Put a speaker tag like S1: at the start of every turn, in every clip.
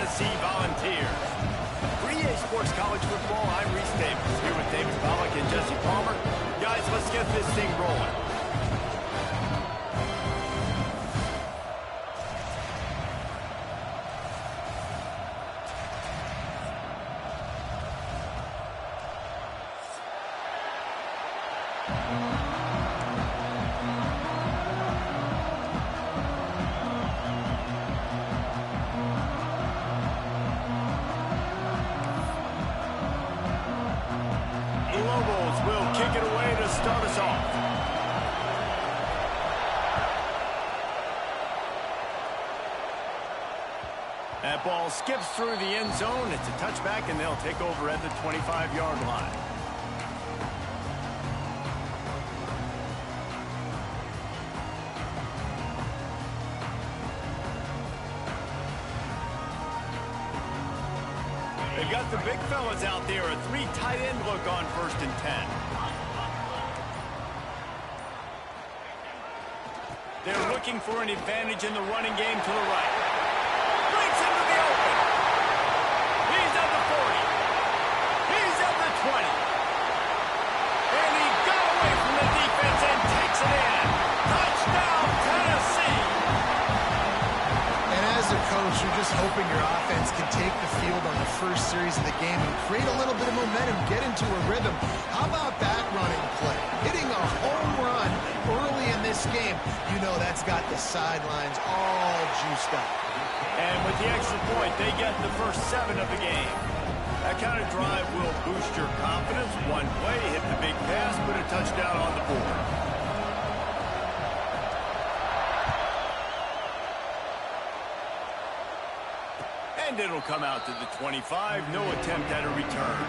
S1: Tennessee Volunteers. For EA Sports College Football, I'm Reese Davis, here with David Pollack and Jesse Palmer. Guys, let's get this thing rolling. Will kick it away to start us off. That ball skips through the end zone. It's a touchback, and they'll take over at the 25-yard line. They've got the big fellas out there. A 3 tight end look on 1st and 10. They're looking for an advantage in the running game to the right. Breaks into the open. He's at the 40. He's at the 20. And he got away from the defense and takes it in. Touchdown, Tennessee.
S2: And as a coach, you're just hoping your offense can take the field on the first series of the game and create a little bit of momentum, get into a rhythm. How about that running play? Hitting a home run early in this game, you know that's got the sidelines all juiced up.
S1: And with the extra point, they get the first 7 of the game. That kind of drive will boost your confidence. One play, hit the big pass, put a touchdown on the board. And it'll come out to the 25. No attempt at a return.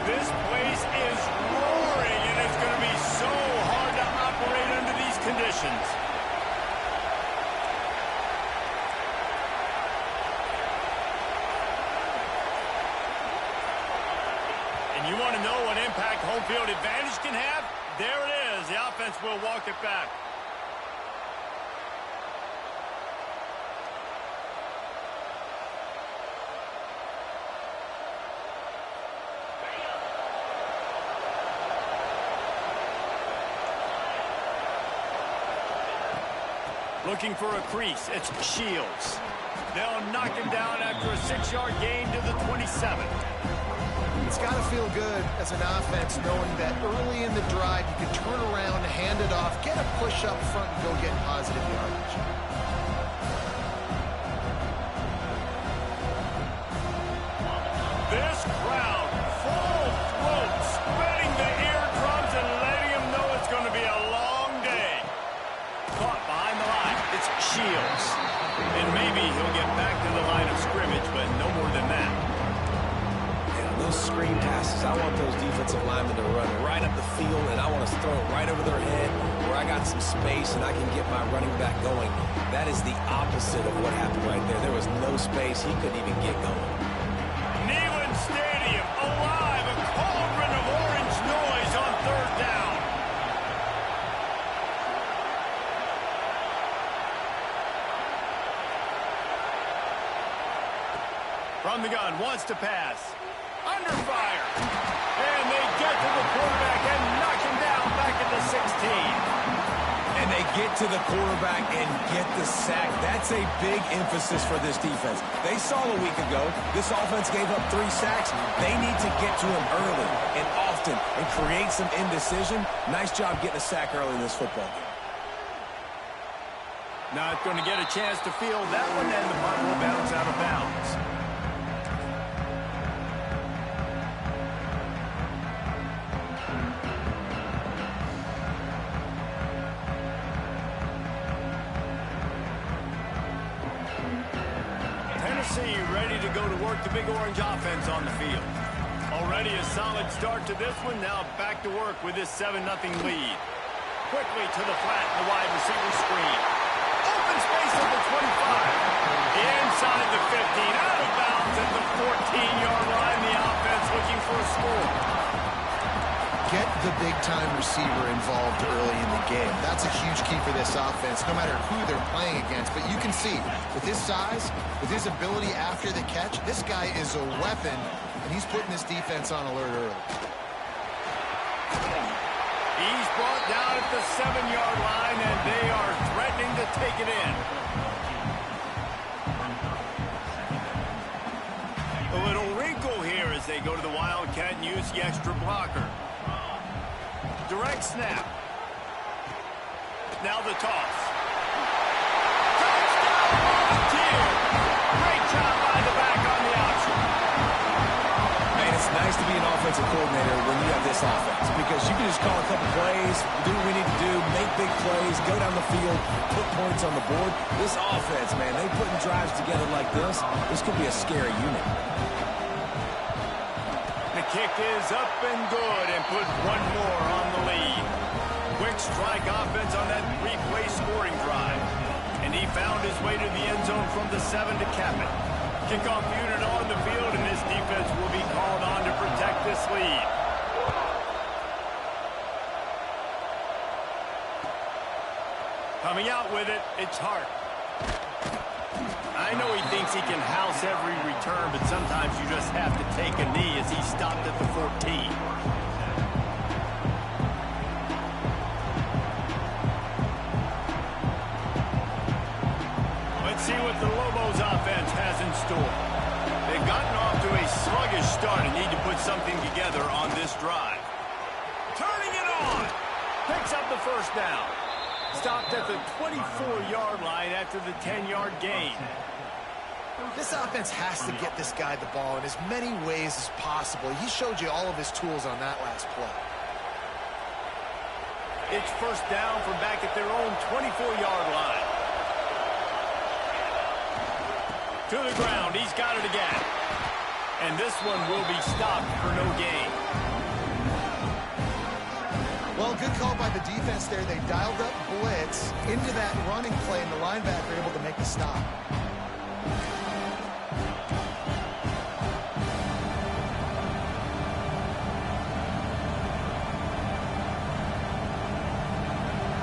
S1: This place is roaring, and it's going to be so hard to operate under these conditions. And you want to know what impact home field advantage can have? There it is. The offense will walk it back. Looking for a crease. It's Shields. They'll knock him down after a 6-yard gain to the 27.
S2: It's got to feel good as an offense knowing that early in the drive you can turn around, hand it off, get a push up front, and go get positive yardage.
S1: This crowd, full throat, spreading the eardrums and letting them know it's going to be a long day. Caught behind the line. It's Shields. And maybe he'll get back to the line of scrimmage, but no more than that.
S3: Those screen passes, I want those defensive linemen to run right up the field, and I want to throw it right over their head where I got some space and I can get my running back going. That is the opposite of what happened right there. There was no space. He couldn't even get going.
S1: Neyland Stadium, alive, a cauldron of orange noise on 3rd down. From the gun, wants to pass. Under fire. And they get to the quarterback and knock him down back at the 16.
S3: And they get to the quarterback and get the sack. That's a big emphasis for this defense. They saw a week ago, this offense gave up 3 sacks. They need to get to him early and often and create some indecision. Nice job getting a sack early in this football game.
S1: Not going to get a chance to field that one, and the punt will bounce out of bounds. Tennessee ready to go to work the Big Orange offense on the field. Already a solid start to this one. Now back to work with this 7-0 lead. Quickly to the flat, the wide receiver screen. Open space at the 25. Inside the 15, out of bounds at the 14-yard line. The
S2: get the big-time receiver involved early in the game. That's a huge key for this offense, no matter who they're playing against. But you can see, with his size, with his ability after the catch, this guy is a weapon, and he's putting this defense on alert early.
S1: He's brought down at the 7-yard line, and they are threatening to take it in. A little wrinkle here as they go to the Wildcat and use the extra blocker. Direct snap. Now the toss. Touchdown, Volunteers! Great job by the back on the option.
S3: Man, it's nice to be an offensive coordinator when you have this offense because you can just call a couple plays, do what we need to do, make big plays, go down the field, put points on the board. This offense, man, they putting drives together like this could be a scary unit.
S1: The kick is up and good and put one more on the lead. Quick strike offense on that 3-play scoring drive. And he found his way to the end zone from the 7 to cap it. Kickoff unit on the field, and this defense will be called on to protect this lead. Coming out with it, it's Hart. I know he thinks he can house every return, but sometimes you just have to take a knee as he stopped at the 14. Let's see what the Lobos offense has in store. They've gotten off to a sluggish start and need to put something together on this drive. Turning it on. Picks up the first down. Stopped at the 24-yard line after the 10-yard gain.
S2: This offense has to get this guy the ball in as many ways as possible. He showed you all of his tools on that last play.
S1: It's first down from back at their own 24-yard line. To the ground, he's got it again. And this one will be stopped for no gain.
S2: Well, good call by the defense there. They dialed up blitz into that running play, and the linebacker able to make the stop.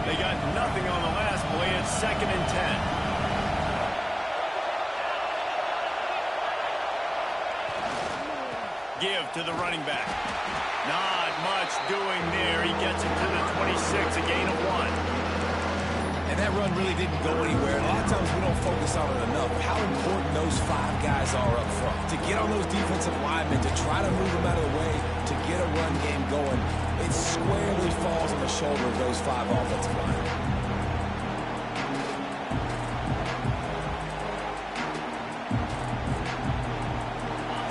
S1: They got nothing on the last play. It's 2nd and 10. Give to the running back. Not much doing there. He gets it to the 26, a gain of 1.
S3: And that run really didn't go anywhere. And a lot of times we don't focus on it enough, how important those 5 guys are up front. To get on those defensive linemen, to try to move them out of the way, to get a run game going, it squarely falls on the shoulder of those 5 offensive linemen.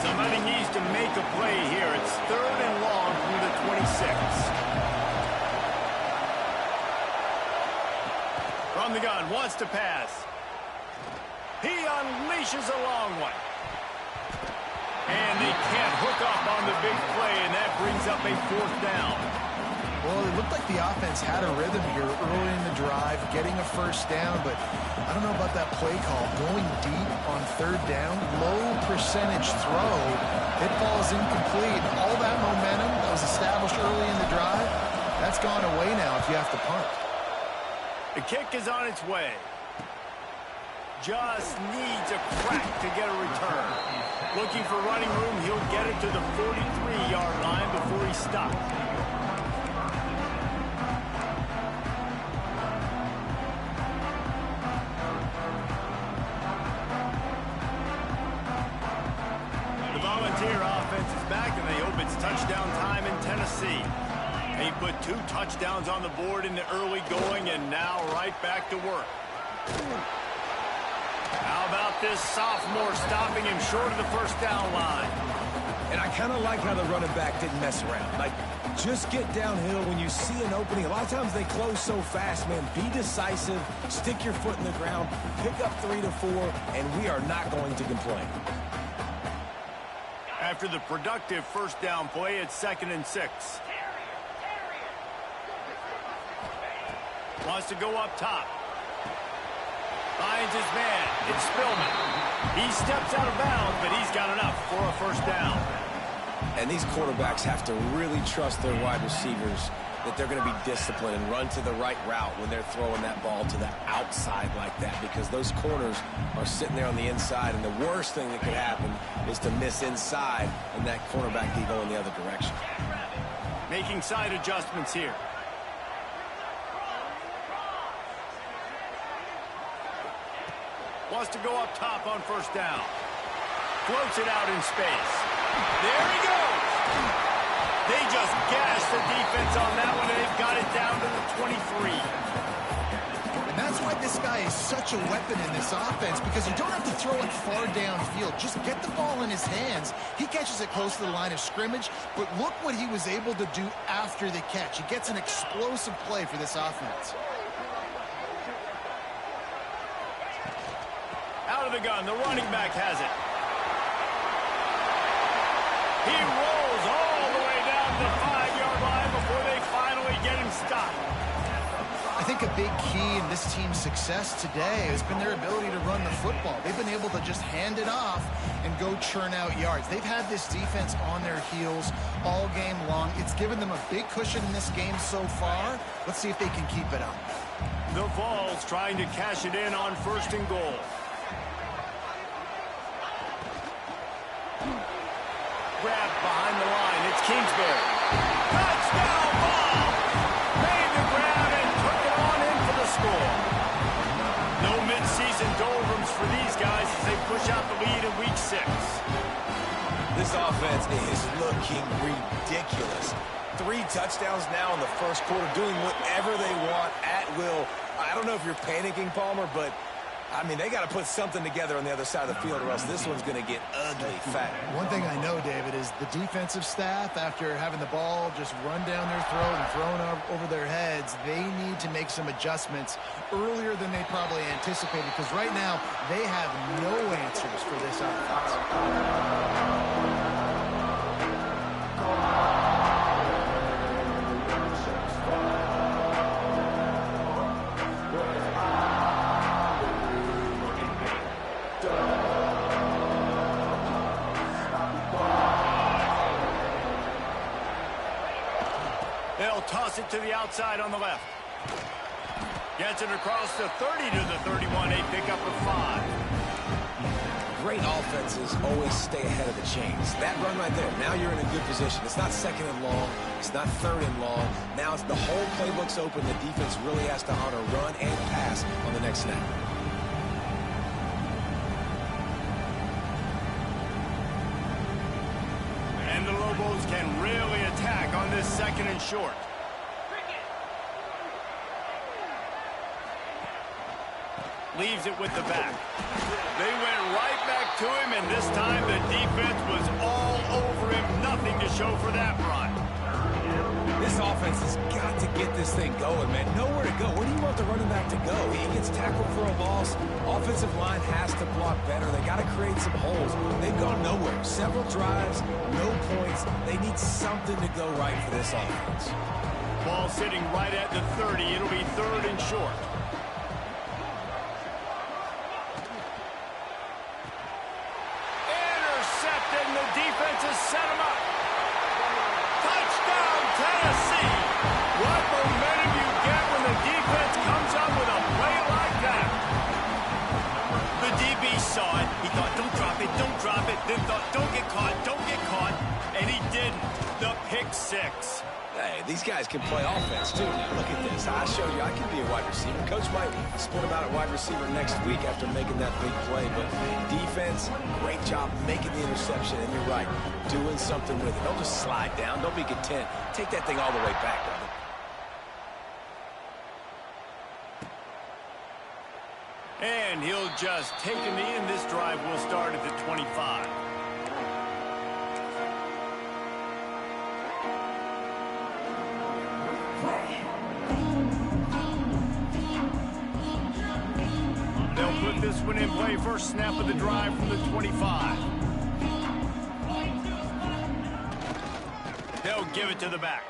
S1: Somebody needs to make a play here. It's 3rd and long from the 26. From the gun, wants to pass. He unleashes a long one. And they can't hook up on the big play, and that brings up a 4th down.
S2: Well, it looked like the offense had a rhythm here early in the drive, getting a first down, but I don't know about that play call. Going deep on 3rd down, low percentage throw, it falls incomplete. All that momentum that was established early in the drive, that's gone away now if you have to punt.
S1: The kick is on its way. Just needs a crack to get a return. Looking for running room, he'll get it to the 43-yard line before he stops. The Volunteer offense is back, and they hope it's touchdown time in Tennessee. They put 2 touchdowns on the board in the early going, and now right back to work. How about this sophomore stopping him short of the first down line?
S3: And I kind of like how the running back didn't mess around. Like, just get downhill when you see an opening. A lot of times they close so fast, man. Be decisive, stick your foot in the ground, pick up 3 to 4, and we are not going to complain.
S1: After the productive first down play, it's 2nd and 6. Wants to go up top. Finds his man. It's Spillman. He steps out of bounds, but he's got enough for a first down.
S3: And these quarterbacks have to really trust their wide receivers that they're going to be disciplined and run to the right route when they're throwing that ball to the outside like that, because those corners are sitting there on the inside, and the worst thing that could happen is to miss inside and that cornerback can go in the other direction.
S1: Making side adjustments here. Wants to go up top on first down. Floats it out in space. There he goes. They just gashed the defense on that one, and they've got it down to the 23.
S2: And that's why this guy is such a weapon in this offense, because you don't have to throw it far downfield. Just get the ball in his hands. He catches it close to the line of scrimmage, but look what he was able to do after the catch. He gets an explosive play for this offense.
S1: Out of the gun, the running back has it. He rolls all the way down the 5-yard line before they finally get him stopped.
S2: I think a big key in this team's success today has been their ability to run the football. They've been able to just hand it off and go churn out yards. They've had this defense on their heels all game long. It's given them a big cushion in this game so far. Let's see if they can keep it up.
S1: The Vols trying to cash it in on 1st and goal. Grab behind the line. It's Kingsbury. Touchdown ball! Made the grab and took it on in for the score. No midseason doldrums for these guys as they push out the lead in week 6.
S3: This offense is looking ridiculous. 3 touchdowns now in the first quarter, doing whatever they want at will. I don't know if you're panicking, Palmer, but I mean, they got to put something together on the other side of the field, or else this one's going to get ugly fast.
S2: One thing I know, David, is the defensive staff, after having the ball just run down their throat and thrown over their heads, they need to make some adjustments earlier than they probably anticipated, because right now they have no answers for this offense.
S1: They'll toss it to the outside on the left. Gets it across the 30 to the 31. A pickup of 5.
S3: Great offenses always stay ahead of the chains. That run right there, now you're in a good position. It's not 2nd and long. It's not 3rd and long. Now it's the whole playbook's open. The defense really has to honor run and pass on the next snap.
S1: And the Lobos can really attack on this 2nd and short. Leaves it with the back. They went right back to him, and this time the defense was all over him. Nothing to show for that run.
S3: This offense has got to get this thing going, man. Nowhere to go. Where do you want the running back to go? He gets tackled for a loss. Offensive line has to block better. They got to create some holes. They've gone nowhere. Several drives, no points. They need something to go right for this offense.
S1: Ball sitting right at the 30. It'll be 3rd and short. Intercepted, and the defense has set him up. Touchdown, Tennessee! What momentum you get when the defense comes up with a play like that. The DB saw it. He thought, don't drop it. Then thought, don't get caught. And he didn't. The pick 6.
S3: Hey, these guys can play offense, too. Now, look at this. I showed you I can be a wide receiver. Coach might split him out at wide receiver next week after making that big play. But defense, great job making the interception. And you're right, doing something with it. Don't just slide down. Don't be content. Take that thing all the way back, brother.
S1: And he'll just take a knee, and this drive will start at the 25. They'll put this one in play. First snap of the drive from the 25. They'll give it to the back.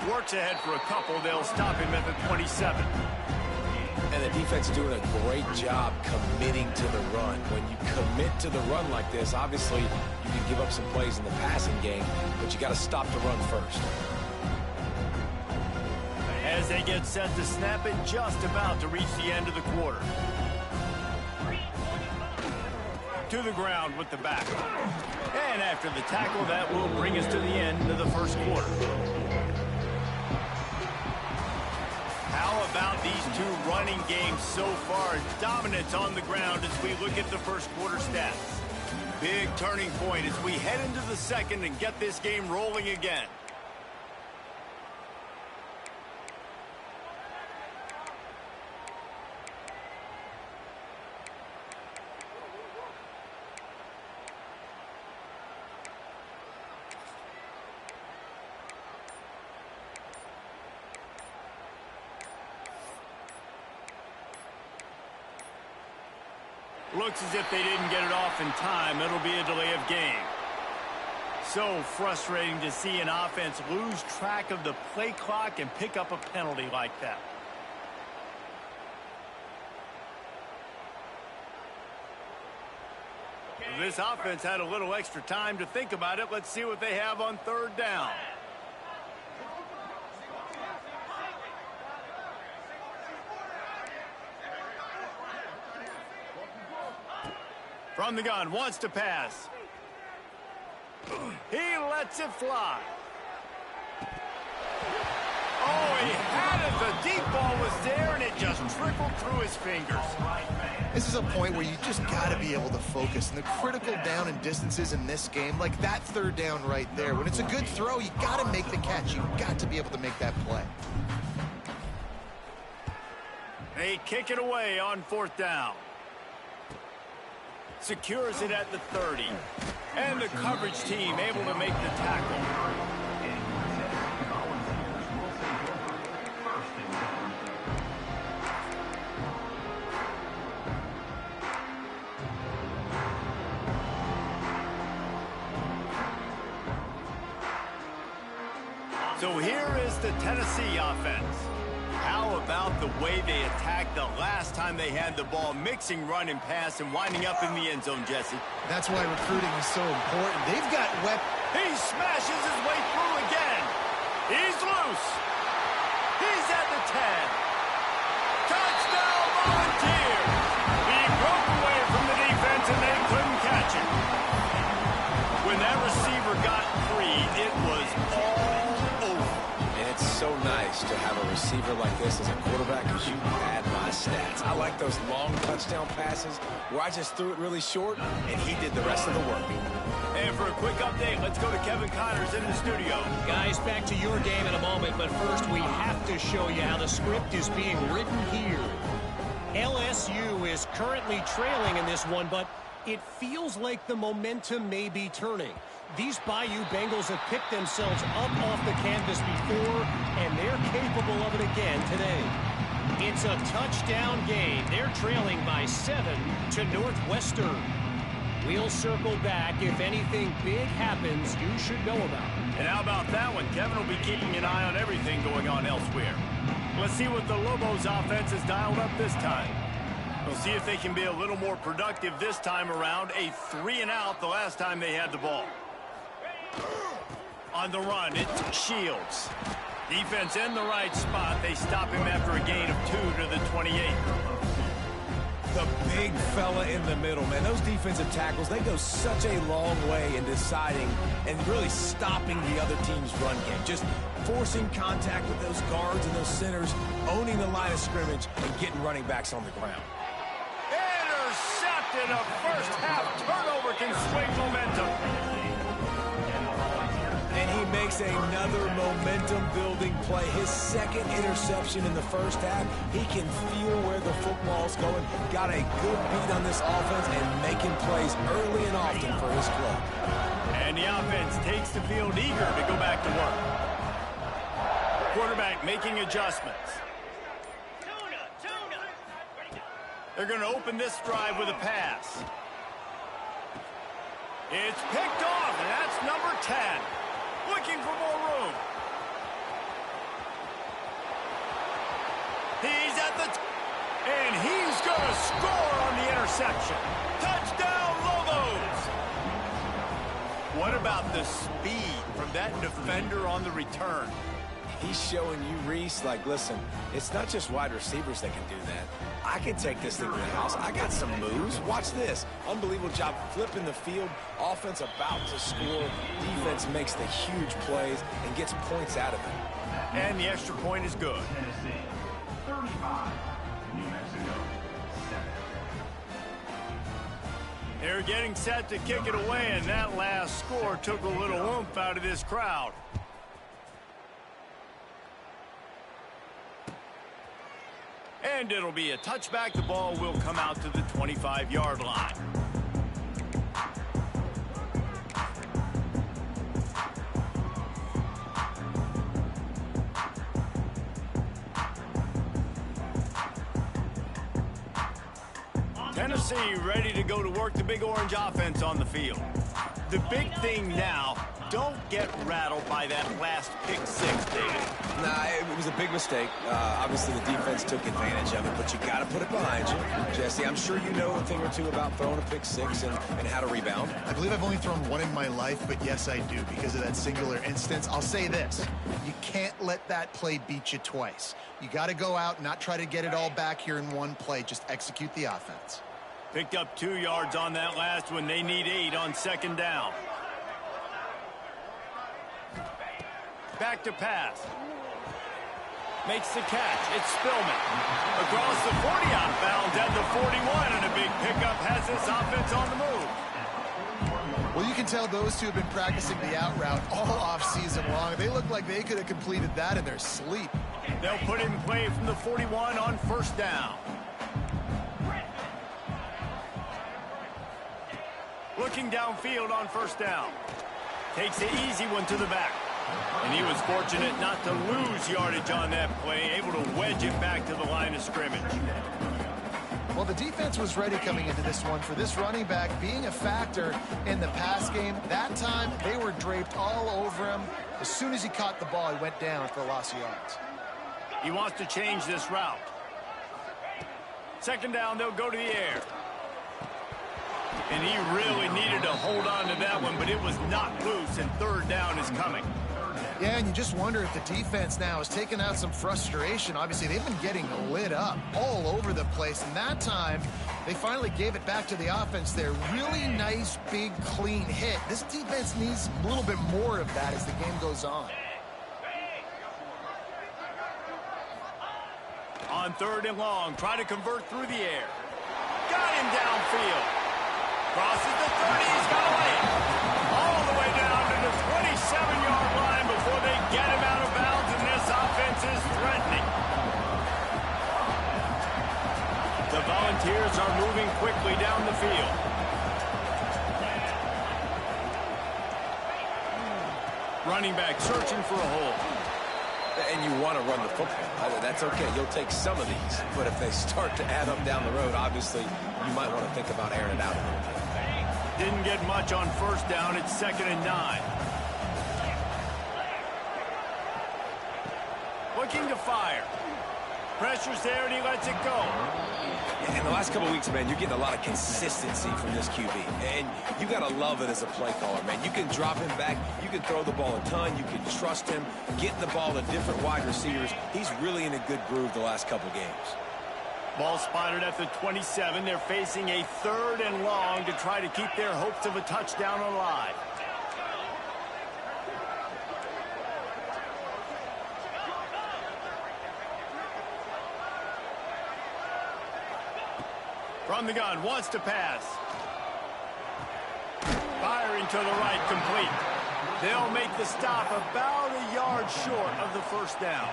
S1: Works ahead for a couple. They'll stop him at the 27.
S3: And the defense is doing a great job committing to the run. When you commit to the run like this, obviously you can give up some plays in the passing game, but you got to stop the run first.
S1: As they get set to snap it, just about to reach the end of the quarter. To the ground with the back. And after the tackle, that will bring us to the end of the first quarter. How about these two running games so far? Dominance on the ground as we look at the first quarter stats. Big turning point as we head into the second and get this game rolling again. Looks as if they didn't get it off in time. It'll be a delay of game. So frustrating to see an offense lose track of the play clock and pick up a penalty like that. This offense had a little extra time to think about it. Let's see what they have on third down. From the gun, wants to pass. He lets it fly. Oh, he had it. The deep ball was there, and it just trickled through his fingers.
S2: This is a point where you just got to be able to focus. And the critical down and distances in this game, like that third down right there, when it's a good throw, you got to make the catch. You've got to be able to make that play.
S1: They kick it away on fourth down. Secures it at the 30. And the coverage team able to make the tackle. So here is the Tennessee offense. How about the way they attacked the last time they had the ball, mixing run and pass and winding up in the end zone, Jesse?
S2: That's why recruiting is so important. They've got weapons.
S1: He smashes his way through again. He's loose. He's at the 10. Touchdown, Volunteers. He broke away from the defense and they couldn't catch him. When that receiver got free, it was all over.
S3: And it's so nice to have a receiver like this as a quarterback because you pad my stats. I like those long touchdown passes where I just threw it really short and he did the rest of the work.
S1: And for a quick update, let's go to Kevin Connors in the studio.
S4: Guys, back to your game in a moment, but first we have to show you how the script is being written here. LSU is currently trailing in this one, but it feels like the momentum may be turning. These Bayou Bengals have picked themselves up off the canvas before, and they're capable of it again today. It's a touchdown game. They're trailing by 7 to Northwestern. We'll circle back. If anything big happens, you should know about it.
S1: And how about that one? Kevin will be keeping an eye on everything going on elsewhere. Let's see what the Lobos offense has dialed up this time. We'll see if they can be a little more productive this time around. A 3-and-out the last time they had the ball. On the run, it's Shields. Defense in the right spot. They stop him after a gain of 2 to the 28.
S3: The big fella in the middle, man. Those defensive tackles, they go such a long way in deciding and really stopping the other team's run game. Just forcing contact with those guards and those centers, owning the line of scrimmage, and getting running backs on the ground.
S1: Intercepted. A first-half turnover can swing momentum.
S3: And he makes another momentum-building play. His second interception in the first half. He can feel where the football's going. Got a good beat on this offense and making plays early and often for his club.
S1: And the offense takes the field eager to go back to work. Quarterback making adjustments. They're going to open this drive with a pass. It's picked off, and that's number 10. Looking for more room. He's at the... And he's going to score on the interception. Touchdown, Lobos! What about the speed from that defender on the return?
S3: He's showing you, Reese, like, listen, it's not just wide receivers that can do that. I can take this thing to the house. I got some moves. Watch this. Unbelievable job flipping the field. Offense about to score. Defense makes the huge plays and gets points out of it.
S1: And the extra point is good.
S5: Tennessee, 35. New Mexico, 7.
S1: They're getting set to kick it away, and that last score took a little oomph out of this crowd. And it'll be a touchback. The ball will come out to the 25-yard line. Tennessee ready to go to work the Big Orange offense on the field. The big thing now, don't get rattled by that last pick six, David.
S3: Nah, it was a big mistake. Obviously, the defense took advantage of it, but you got to put it behind you. Jesse, I'm sure you know a thing or two about throwing a pick six and how to rebound.
S2: I believe I've only thrown one in my life, but yes, I do because of that singular instance. I'll say this. You can't let that play beat you twice. You got to go out and not try to get it all back here in one play. Just execute the offense.
S1: Picked up 2 yards on that last one. They need 8 on second down. Back to pass. Makes the catch. It's Spillman. Across the 40 out of bounds at the 41, and a big pickup has this offense on the move.
S2: Well, you can tell those two have been practicing the out route all offseason long. They look like they could have completed that in their sleep.
S1: They'll put it in play from the 41 on first down. Looking downfield on first down. Takes the easy one to the back. And he was fortunate not to lose yardage on that play, able to wedge it back to the line of scrimmage.
S2: Well, the defense was ready coming into this one for this running back being a factor in the pass game. That time, they were draped all over him. As soon as he caught the ball, he went down for a loss of yards.
S1: He wants to change this route. Second down, they'll go to the air. And he really needed to hold on to that one, but it was knocked loose, and third down is coming.
S2: Yeah, and you just wonder if the defense now is taking out some frustration. Obviously, they've been getting lit up all over the place, and that time, they finally gave it back to the offense there. Really nice, big, clean hit. This defense needs a little bit more of that as the game goes on.
S1: On third and long, try to convert through the air. Got him downfield. Crosses the 30, he's got to lay it. All the way down to the 27-yard line before they get him out of bounds, and this offense is threatening. The Volunteers are moving quickly down the field. Running back searching for a hole.
S3: And you want to run the football. That's okay. You'll take some of these. But if they start to add up down the road, obviously, you might want to think about airing it out a little bit.
S1: Didn't get much on first down. It's 2nd and 9. Looking to fire. Pressure's there, and he lets it go.
S3: In the last couple of weeks, man, you're getting a lot of consistency from this QB. And you got to love it as a play caller, man. You can drop him back. You can throw the ball a ton. You can trust him. Getting the ball to different wide receivers. He's really in a good groove the last couple games.
S1: Ball spotted at the 27. They're facing a 3rd and long to try to keep their hopes of a touchdown alive. From the gun, wants to pass. Firing to the right, complete. They'll make the stop about a yard short of the first down.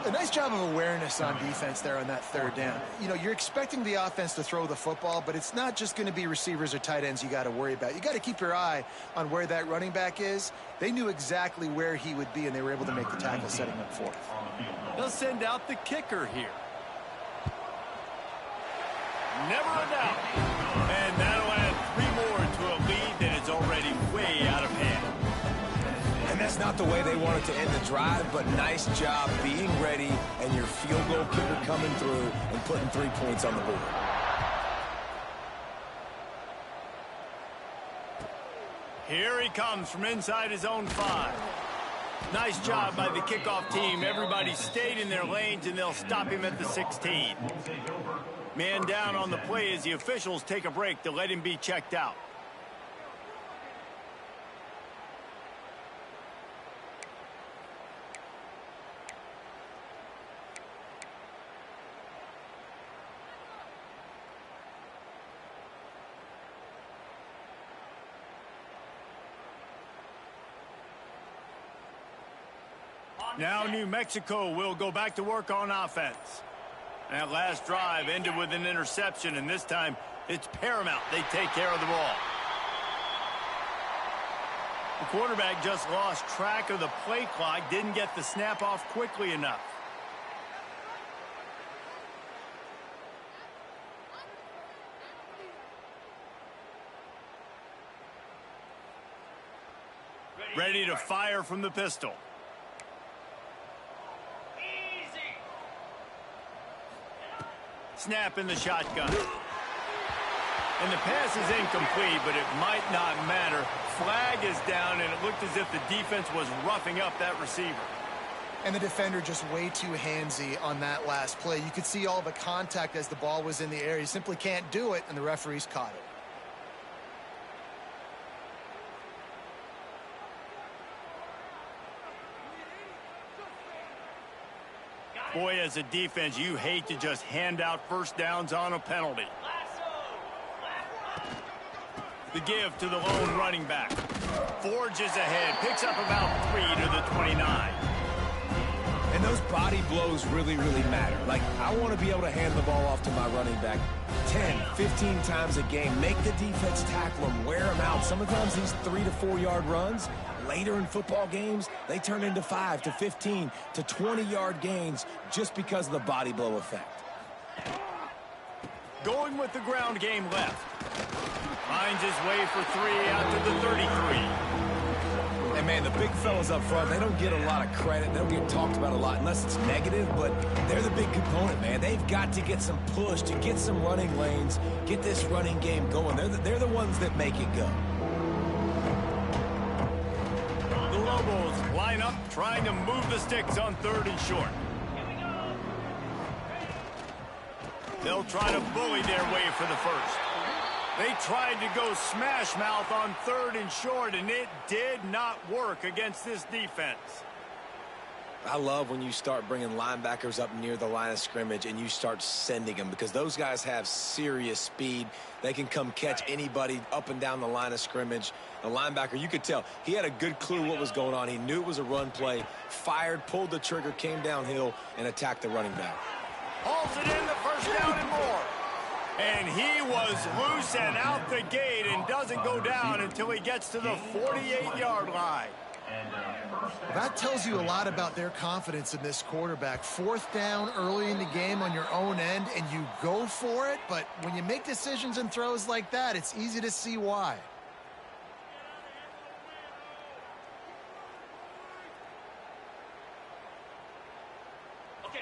S2: A nice job of awareness on defense there on that 3rd down. You know, you're expecting the offense to throw the football, but it's not just going to be receivers or tight ends you got to worry about. You got to keep your eye on where that running back is. They knew exactly where he would be, and they were able to make the tackle setting up for it.
S1: They'll send out the kicker here. Never a doubt. And that'll add 3 more to a lead that is already way out of hand.
S3: And that's not the way they wanted to end the drive, but nice job being ready and your field goal kicker coming through and putting 3 points on the board.
S1: Here he comes from inside his own 5. Nice job by the kickoff team. Everybody stayed in their lanes, and they'll stop him at the 16. Man down on the play as the officials take a break to let him be checked out. Now New Mexico will go back to work on offense. That last drive ended with an interception, and this time it's paramount they take care of the ball. The quarterback just lost track of the play clock, didn't get the snap off quickly enough. Ready to fire from the pistol. Snap in the shotgun. And the pass is incomplete, but it might not matter. Flag is down, and it looked as if the defense was roughing up that receiver.
S2: And the defender just way too handsy on that last play. You could see all the contact as the ball was in the air. You simply can't do it, and the referees caught it.
S1: Boy, as a defense, you hate to just hand out first downs on a penalty. The give to the lone running back. Forges ahead, picks up about 3 to the 29.
S3: And those body blows really, really matter. Like, I want to be able to hand the ball off to my running back 10, 15 times a game. Make the defense tackle him, wear him out. Sometimes these 3 to 4 yard runs, later in football games, they turn into 5 to 15 to 20-yard gains just because of the body blow effect.
S1: Going with the ground game left. Finds his way for 3 out to the 33.
S3: And, man, the big fellas up front, they don't get a lot of credit. They don't get talked about a lot unless it's negative, but they're the big component, man. They've got to get some push, to get some running lanes, get this running game going. They're the ones that make it go.
S1: The Lobos line up, trying to move the sticks on 3rd and short. They'll try to bully their way for the first. They tried to go smash mouth on 3rd and short, and it did not work against this defense.
S3: I love when you start bringing linebackers up near the line of scrimmage and you start sending them, because those guys have serious speed. They can come catch anybody up and down the line of scrimmage. The linebacker, you could tell, he had a good clue what was going on. He knew it was a run play, fired, pulled the trigger, came downhill, and attacked the running back.
S1: Hauls it in, the first down and more. And he was loose and out the gate and doesn't go down until he gets to the 48-yard line.
S2: That tells you a lot about their confidence in this quarterback. 4th down early in the game on your own end, and you go for it. But when you make decisions and throws like that, it's easy to see why.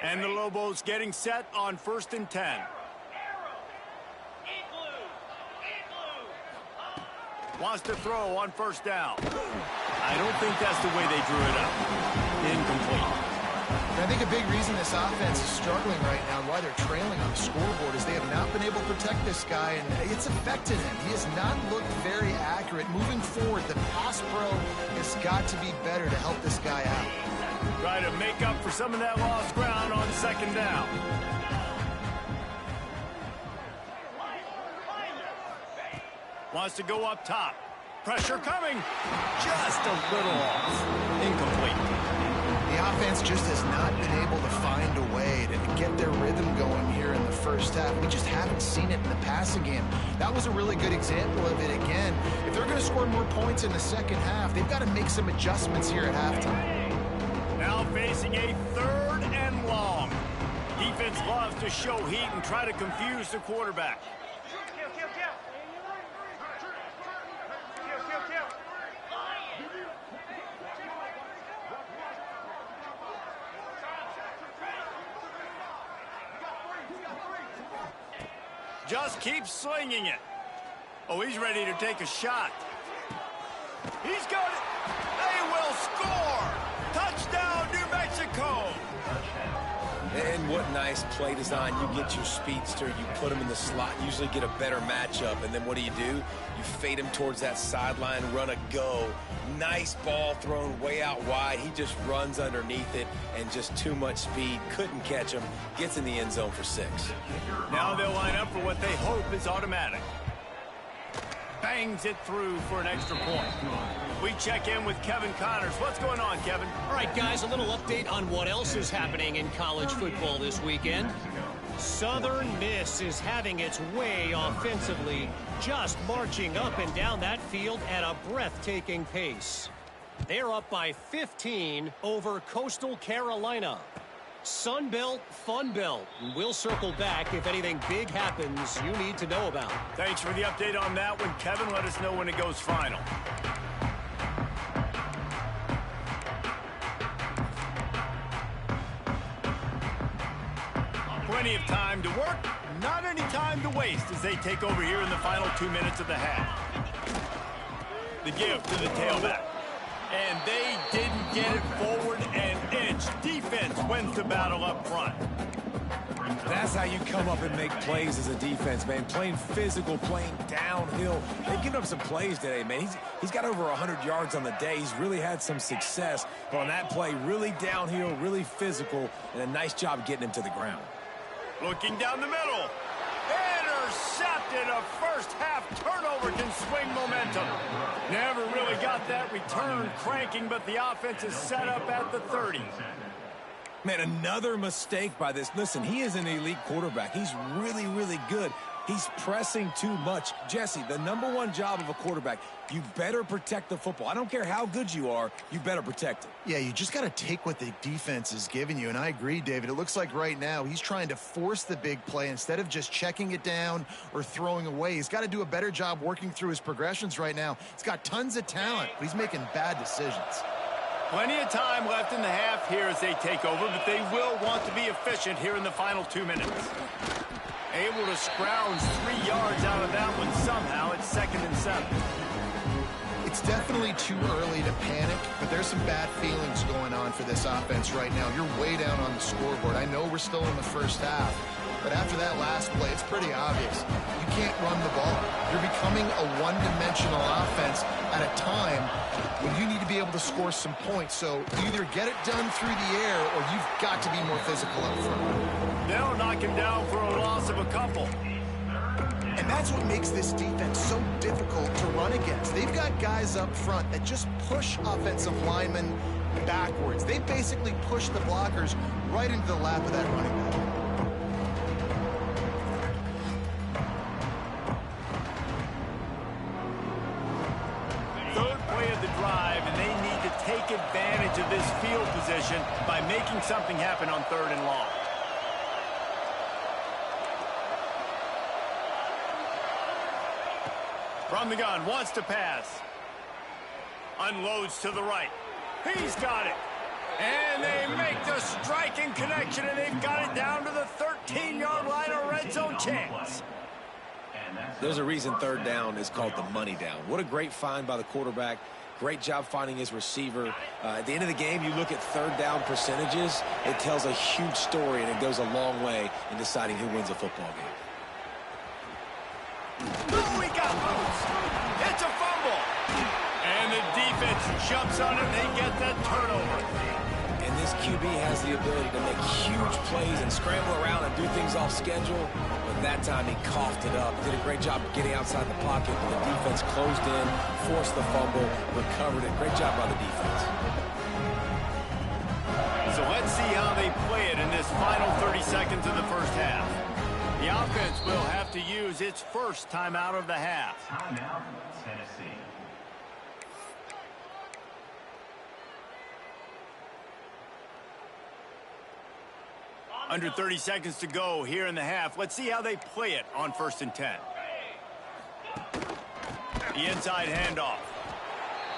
S1: And the Lobos getting set on 1st and 10. Wants to throw on 1st down. I don't think that's the way they drew it up. Incomplete.
S2: And I think a big reason this offense is struggling right now and why they're trailing on the scoreboard is they have not been able to protect this guy, and it's affected him. He has not looked very accurate. Moving forward, the pass pro has got to be better to help this guy out.
S1: Try to make up for some of that lost ground on 2nd down. Wants to go up top. Pressure coming. Just a little off. Incomplete.
S2: The offense just has not been able to find a way to get their rhythm going here in the first half. We just haven't seen it in the passing game. That was a really good example of it again. If they're going to score more points in the second half, they've got to make some adjustments here at halftime.
S1: Now facing a 3rd and long. Defense loves to show heat and try to confuse the quarterback. Just keeps slinging it. Oh, he's ready to take a shot. He's got it. They will score. Touchdown, New Mexico.
S3: And what nice play design. You get your speedster, you put him in the slot, usually get a better matchup. And then what do? You fade him towards that sideline, run a go. Nice ball thrown way out wide. He just runs underneath it and just too much speed. Couldn't catch him. Gets in the end zone for 6.
S1: Now they'll line up for what they hope is automatic. Bangs it through for an extra point. We check in with Kevin Connors. What's going on, Kevin?
S4: All right, guys, a little update on what else is happening in college football this weekend. Southern Miss is having its way offensively, just marching up and down that field at a breathtaking pace. They're up by 15 over Coastal Carolina. Sun Belt, Fun Belt. We'll circle back if anything big happens you need to know about.
S1: Thanks for the update on that one, Kevin. Let us know when it goes final. Plenty of time to work, not any time to waste as they take over here in the final 2 minutes of the half. The give to the tailback. And they didn't get it forward an inch. Defense wins the battle up front.
S3: That's how you come up and make plays as a defense, man. Playing physical, playing downhill. They've given up some plays today, man. He's got over 100 yards on the day. He's really had some success. But on that play, really downhill, really physical, and a nice job getting him to the ground.
S1: Looking down the middle. Intercepted. A first half turnover can swing momentum. Never really got that return cranking, but the offense is set up at the 30.
S3: Man, another mistake by this. Listen, he is an elite quarterback. He's really, really good. He's pressing too much. Jesse, the #1 job of a quarterback, you better protect the football. I don't care how good you are, you better protect it.
S2: Yeah, you just got to take what the defense is giving you, and I agree, David. It looks like right now he's trying to force the big play instead of just checking it down or throwing away. He's got to do a better job working through his progressions right now. He's got tons of talent, but he's making bad decisions.
S1: Plenty of time left in the half here as they take over, but they will want to be efficient here in the final 2 minutes. Able to scrounge 3 yards out of that one somehow. It's 2nd and 7.
S2: It's definitely too early to panic, but there's some bad feelings going on for this offense right now. You're way down on the scoreboard. I know we're still in the first half, but after that last play, it's pretty obvious. You can't run the ball. You're becoming a one-dimensional offense at a time when you need to be able to score some points. So either get it done through the air or you've got to be more physical up front.
S1: They'll knock him down for a loss of a couple.
S2: And that's what makes this defense so difficult to run against. They've got guys up front that just push offensive linemen backwards. They basically push the blockers right into the lap of that running back.
S1: Third play of the drive, and they need to take advantage of this field position by making something happen on 3rd and long. From the gun, wants to pass. Unloads to the right. He's got it. And they make the striking connection, and they've got it down to the 13-yard line, a red zone chance.
S3: There's a reason 3rd down is called the money down. What a great find by the quarterback. Great job finding his receiver. At the end of the game, you look at 3rd down percentages. It tells a huge story, and it goes a long way in deciding who wins a football game.
S1: Oh, he got loose. It's a fumble. And the defense jumps on it, and they get that turnover.
S3: And this QB has the ability to make huge plays and scramble around and do things off schedule. But that time, he coughed it up. Did a great job of getting outside the pocket. The defense closed in, forced the fumble, recovered it. Great job by the defense.
S1: So let's see how they play it in this final 30 seconds of the first half. The offense will have to use its first timeout of the half.
S5: Timeout, Tennessee.
S1: Under 30 seconds to go here in the half. Let's see how they play it on 1st and 10. The inside handoff.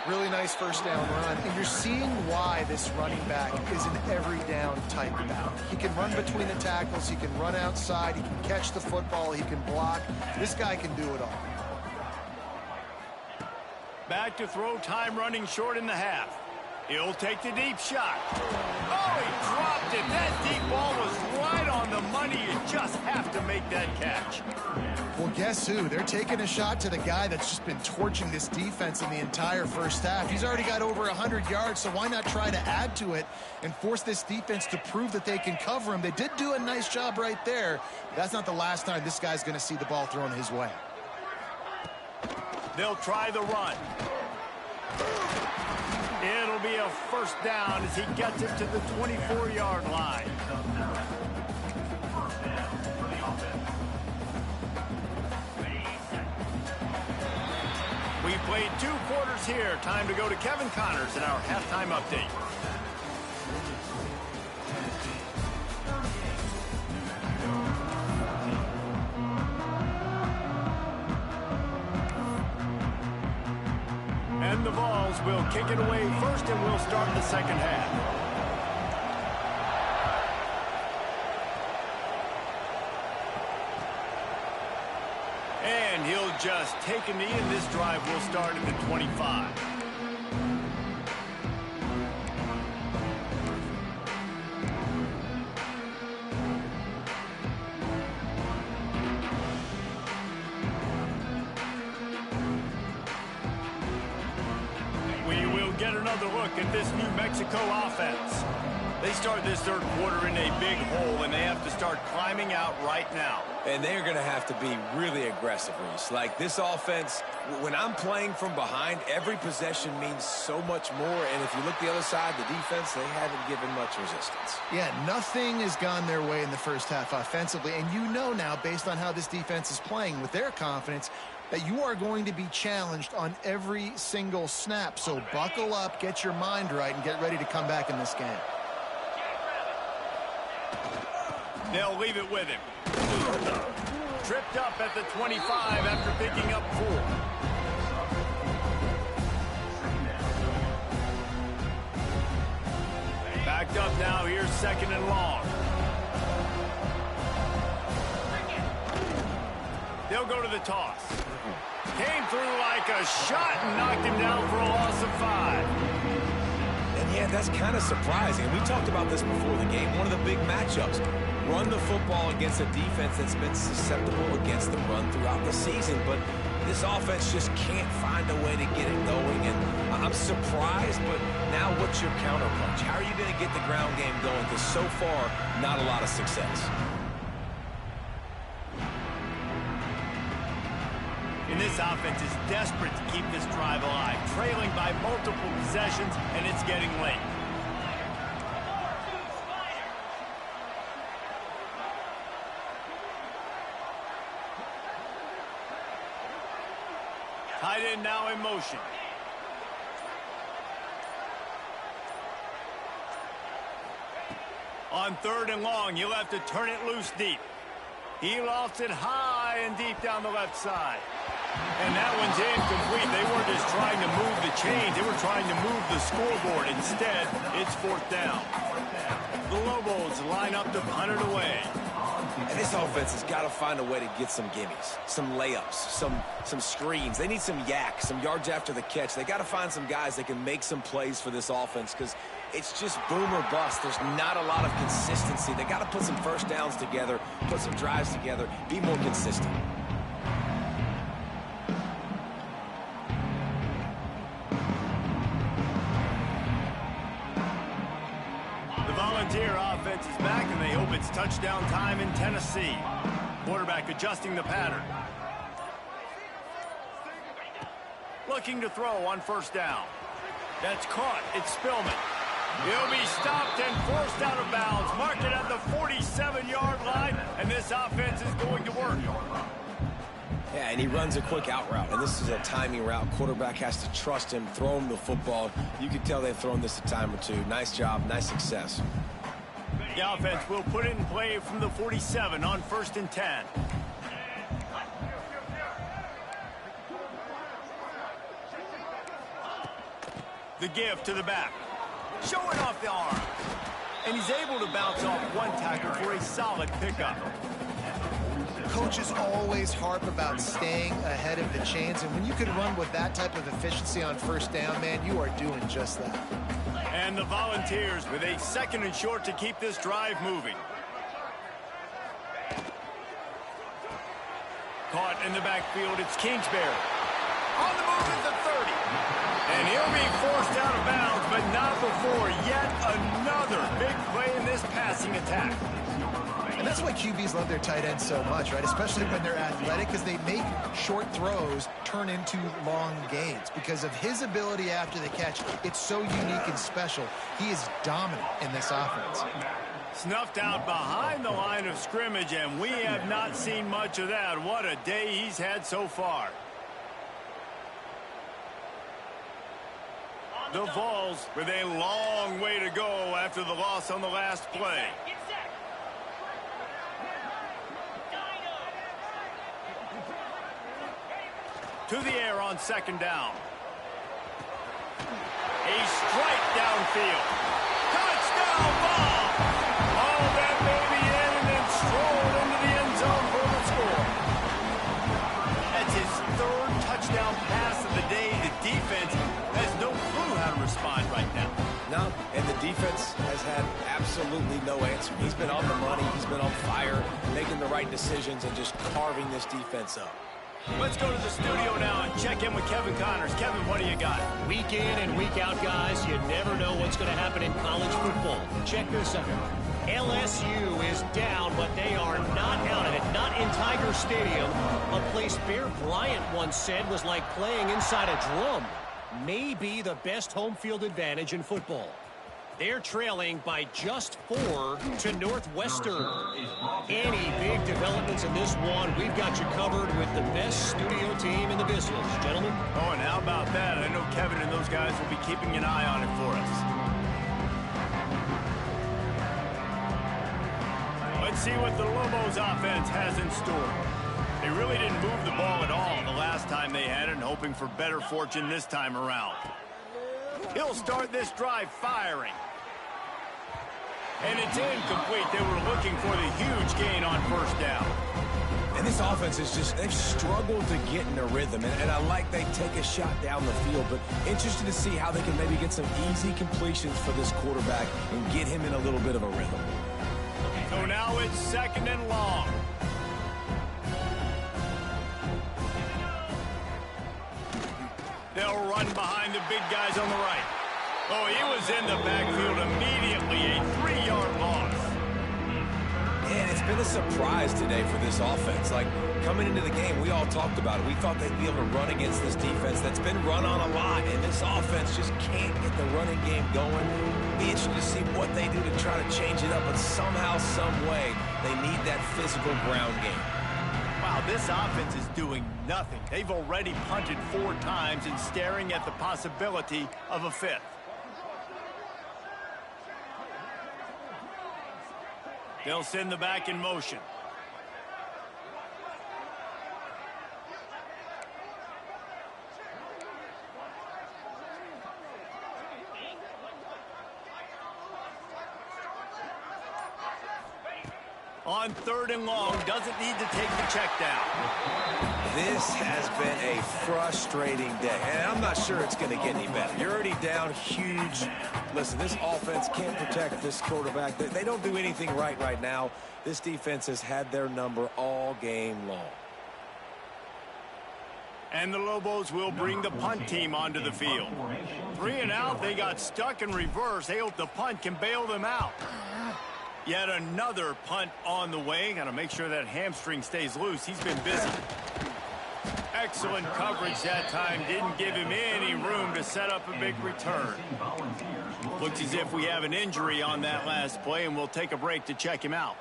S2: Really nice first down run. And you're seeing why this running back is an every down type back. He can run between the tackles. He can run outside. He can catch the football. He can block. This guy can do it all.
S1: Back to throw, time running short in the half. He'll take the deep shot. Oh, he dropped it. That deep ball was right on the money. You just have to make that catch.
S2: Well, guess who? They're taking a shot to the guy that's just been torching this defense in the entire first half. He's already got over 100 yards, so why not try to add to it and force this defense to prove that they can cover him? They did do a nice job right there. That's not the last time this guy's going to see the ball thrown his way.
S1: They'll try the run. It'll be a first down as he gets it to the 24-yard line. We played 2 quarters here. Time to go to Kevin Connors in our halftime update. And the Vols will kick it away first, and we'll start the second half. And he'll just take a knee, and this drive will start at the 25. We will get another look at this New Mexico offense. They start this third quarter in a big hole, and they have to start climbing out right now.
S3: And they're going to have to be really aggressive, Reese. Like this offense, when I'm playing from behind, every possession means so much more. And if you look the other side, the defense, they haven't given much resistance.
S2: Yeah, nothing has gone their way in the first half offensively. And you know now, based on how this defense is playing with their confidence, that you are going to be challenged on every single snap. So buckle up, get your mind right, and get ready to come back in this game.
S1: They'll leave it with him. Tripped up at the 25 after picking up 4. Backed up now. Here's second and long. They'll go to the toss. Came through like a shot and knocked him down for a loss of 5.
S3: And yeah, that's kind of surprising. And we talked about this before the game. One of the big matchups. Run the football against a defense that's been susceptible against the run throughout the season. But this offense just can't find a way to get it going. And I'm surprised, but now what's your counterpunch? How are you going to get the ground game going? Because so far, not a lot of success.
S1: And this offense is desperate to keep this drive alive, trailing by multiple possessions, and it's getting late. Tight end now in motion. On third and long, you'll have to turn it loose deep. He lofts it high and deep down the left side. And that one's incomplete. They weren't just trying to move the chains. They were trying to move the scoreboard. Instead, it's fourth down. The Lobos line up to punt it away.
S3: And this offense has got to find a way to get some gimmies, some layups, some screens. They need some yak, some yards after the catch. They got to find some guys that can make some plays for this offense because it's just boom or bust. There's not a lot of consistency. They got to put some first downs together, put some drives together, be more consistent.
S1: Volunteer offense is back, and they hope it's touchdown time in Tennessee. Quarterback adjusting the pattern. Looking to throw on first down. That's caught. It's Spillman. He'll be stopped and forced out of bounds. Mark it at the 47-yard line, and this offense is going to work.
S3: Yeah, and he runs a quick out route, and this is a timing route. Quarterback has to trust him, throw him the football. You can tell they've thrown this a time or two. Nice job, nice success.
S1: The offense will put it in play from the 47 on 1st and 10. The give to the back. Showing off the arm. And he's able to bounce off one tackle for a solid pickup.
S2: Coaches always harp about staying ahead of the chains, and when you can run with that type of efficiency on first down, man, you are doing just that.
S1: And the Volunteers with a 2nd and short to keep this drive moving. Caught in the backfield, it's Kingsbury. On the move at the 30. And he'll be forced out of bounds, but not before yet another big play in this passing attack.
S2: And that's why QBs love their tight ends so much, right? Especially when they're athletic, because they make short throws turn into long gains. Because of his ability after the catch, it's so unique and special. He is dominant in this offense.
S1: Snuffed out behind the line of scrimmage, and we have not seen much of that. What a day he's had so far. The Vols with a long way to go after the loss on the last play. To the air on 2nd down. A strike downfield. Touchdown ball. All that baby in and then strolled into the end zone for the score. That's his 3rd touchdown pass of the day. The defense has no clue how to respond right now.
S3: No, and the defense has had absolutely no answer. He's been on the money. He's been on fire, making the right decisions and just carving this defense up.
S1: Let's go to the studio now and check in with Kevin Connors. Kevin, what do you got?
S4: Week in and week out, guys, you never know what's going to happen in college football. Check this out. LSU is down, but they are not out of it. Not in Tiger Stadium, a place Bear Bryant once said was like playing inside a drum. Maybe the best home field advantage in football. They're trailing by just 4 to Northwestern. Any big developments in this one, we've got you covered with the best studio team in the business, gentlemen.
S1: Oh, and how about that? I know Kevin and those guys will be keeping an eye on it for us. Let's see what the Lobos offense has in store. They really didn't move the ball at all the last time they had it, and hoping for better fortune this time around. He'll start this drive firing. And it's incomplete. They were looking for the huge gain on 1st down.
S3: And this offense is just, they've struggled to get in a rhythm. And I like they take a shot down the field, but interested to see how they can maybe get some easy completions for this quarterback and get him in a little bit of a rhythm.
S1: So now it's 2nd and long. They'll run behind the big guys on the right. Oh, he was in the backfield immediately. A 3-yard loss.
S3: And it's been a surprise today for this offense. Like, coming into the game, we all talked about it. We thought they'd be able to run against this defense that's been run on a lot. And this offense just can't get the running game going. Be interested to see what they do to try to change it up. But somehow, some way, they need that physical ground game.
S1: Wow, this offense is doing nothing. They've already punted 4 times and staring at the possibility of a 5th. They'll send the back in motion. On 3rd and long, doesn't need to take the check down.
S3: This has been a frustrating day, and I'm not sure it's going to get any better. You're already down huge. Listen, this offense can't protect this quarterback. They don't do anything right now. This defense has had their number all game long.
S1: And the Lobos will bring the punt team onto the field. 3 and out, they got stuck in reverse. They hope the punt can bail them out. Yet another punt on the way. Got to make sure that hamstring stays loose. He's been busy. Excellent coverage that time. Didn't give him any room to set up a big return. Looks as if we have an injury on that last play, and we'll take a break to check him out.